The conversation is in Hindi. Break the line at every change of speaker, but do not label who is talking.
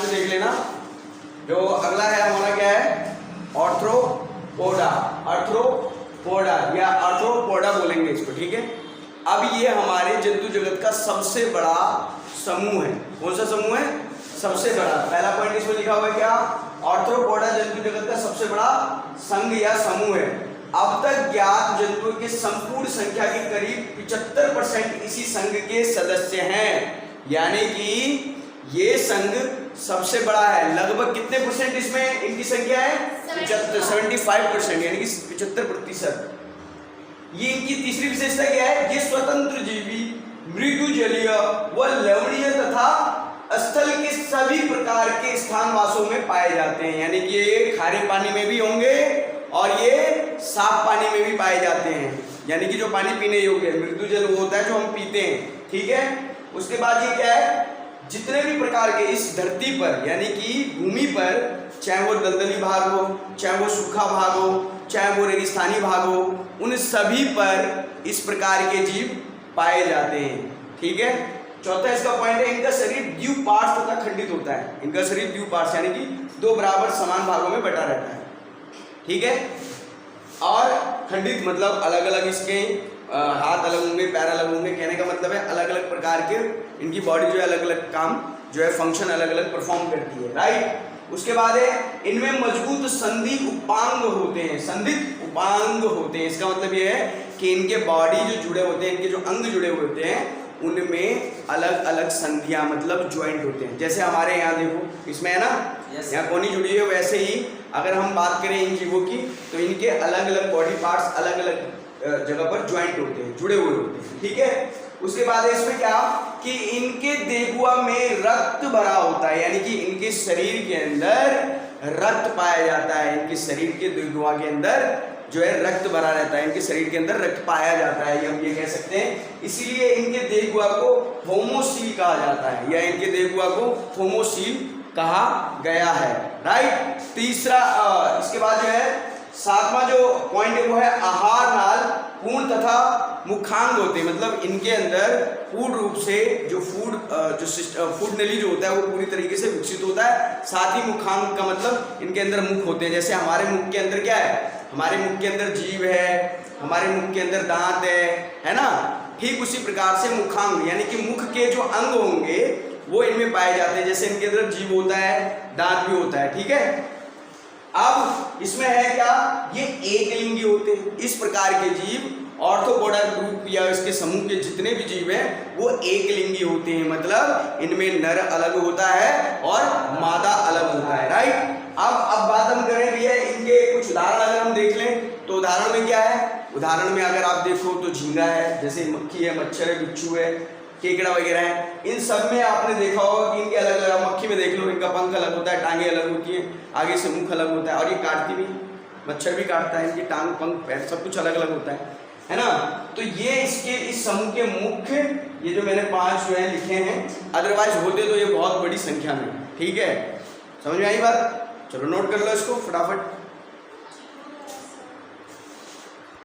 से देख लेना। जो अगला है हमारा क्या है, आर्थ्रोपोडा, आर्थ्रोपोडा या आर्थ्रोपोडा बोलेंगे इसको, ठीक है। अब ये हमारे जंतु जगत का सबसे बड़ा समूह है। कौन सा समूह है? सबसे बड़ा। पहला पॉइंट इसमें लिखा हुआ है क्या, आर्थ्रोपोडा जंतु जगत का सबसे बड़ा संघ या समूह है। अब तक ज्ञात जंतुओं की संपूर्ण संख्या के करीब 75% इसी संघ के सदस्य हैं, यानी कि ये संघ सबसे बड़ा है। लगभग कितने परसेंट इसमें इनकी संख्या है? 75%, यानी कि 75%। ये इनकी तीसरी विशेषता क्या है, ये स्वतंत्र जीवी, मृदु जलीय व लवणीय तथा स्थल के सभी प्रकार के स्थानवासों में पाए जाते हैं, यानी कि ये खारे पानी में भी होंगे और ये साफ पानी में भी पाए जाते हैं, यानी कि जो पानी पीने योग्य है। मृदु जल वो होता है जो हम पीते हैं, ठीक है। उसके बाद ये क्या है, जितने भी प्रकार के इस धरती पर यानी कि भूमि पर, चाहे वो दलदली भाग हो, चाहे वो सूखा भाग हो, चाहे वो रेगिस्तानी भाग हो, उन सभी पर इस प्रकार के जीव पाए जाते हैं, ठीक है। चौथा इसका पॉइंट है, इनका शरीर द्वि पार्श्व तथा खंडित होता है। इनका शरीर द्वि पार्श्व यानी कि दो बराबर समान भागों में बटा रहता है, ठीक है। और खंडित मतलब अलग अलग इसके हाथ अलग होंगे, पैर अलग होंगे। कहने का मतलब है अलग अलग प्रकार के इनकी बॉडी जो है अलग अलग काम जो है फंक्शन अलग अलग परफॉर्म करती है, राइट। उसके बाद है, इनमें मजबूत संधि उपांग होते हैं, संधित उपांग होते हैं। इसका मतलब ये है कि इनके बॉडी जो जुड़े होते हैं, इनके जो अंग जुड़े होते हैं, उनमें अलग अलग संधियां मतलब ज्वाइंट होते हैं। जैसे हमारे यहाँ देखो इसमें है ना, यहाँ कोनी जुड़ी है, वैसे ही अगर हम बात करें इन जीवों की तो इनके अलग अलग बॉडी पार्ट्स अलग अलग जगह पर ज्वाइंट होते हैं, जुड़े हुए होते हैं, ठीक है। उसके बाद इसमें क्या कि इनके देगुआ में रक्त भरा होता है, यानी कि इनके शरीर के अंदर रक्त पाया जाता है। इनके शरीर के देगुआ के अंदर जो है रक्त भरा रहता है, इनके शरीर के अंदर रक्त पाया जाता है, हम ये कह सकते हैं। इसीलिए इनके देगुआ को होमोसील कहा जाता है, या इनके देगुआ को होमोसील कहा गया है, राइट। तीसरा इसके बाद जो है सातवां जो पॉइंट है वो है आहार नाल पूर्ण तथा मुखांग होते हैं। मतलब इनके अंदर पूर्ण रूप से जो फूड नली जो होता है वो पूरी तरीके से विकसित होता है। साथ ही मुखांग का मतलब इनके अंदर मुख होते हैं। जैसे हमारे मुख के अंदर क्या है, हमारे मुख के अंदर जीभ है, हमारे मुख के अंदर दांत है ना। ठीक उसी प्रकार से मुखांग यानी कि मुख के जो अंग होंगे वो इनमें पाए जाते हैं। जैसे इनके अंदर जीभ होता है, दांत भी होता है, ठीक है। अब इसमें है क्या, ये एक लिंगी होते हैं। इस प्रकार के जीव आर्थ्रोपोडा ग्रुप या इसके समूह के जितने भी जीव हैं वो एक लिंगी होते हैं, मतलब इनमें नर अलग होता है और मादा अलग होता है, राइट। अब बात हम करें भैया इनके कुछ उदाहरण अगर हम देख लें तो उदाहरण में क्या है, उदाहरण में अगर आप देखो तो झींगा है, जैसे मक्खी है, मच्छर है, बिच्छू है, केकड़ा वगैरह है। इन सब में आपने देखा होगा कि इनके अलग अलग, मक्खी में देख लो इनका पंख अलग होता है, टांगे अलग होती है, आगे से मुख अलग होता है, और ये काटती भी, मच्छर भी काटता है, इनकी टांग पंख पैर सब कुछ अलग अलग होता है ना। तो ये इसके इस समूह के मुख्य, ये जो मैंने 5 जो है लिखे हैं, अदरवाइज होते तो ये बहुत बड़ी संख्या में, ठीक है। समझ में आई बात? चलो नोट कर लो इसको फटाफट।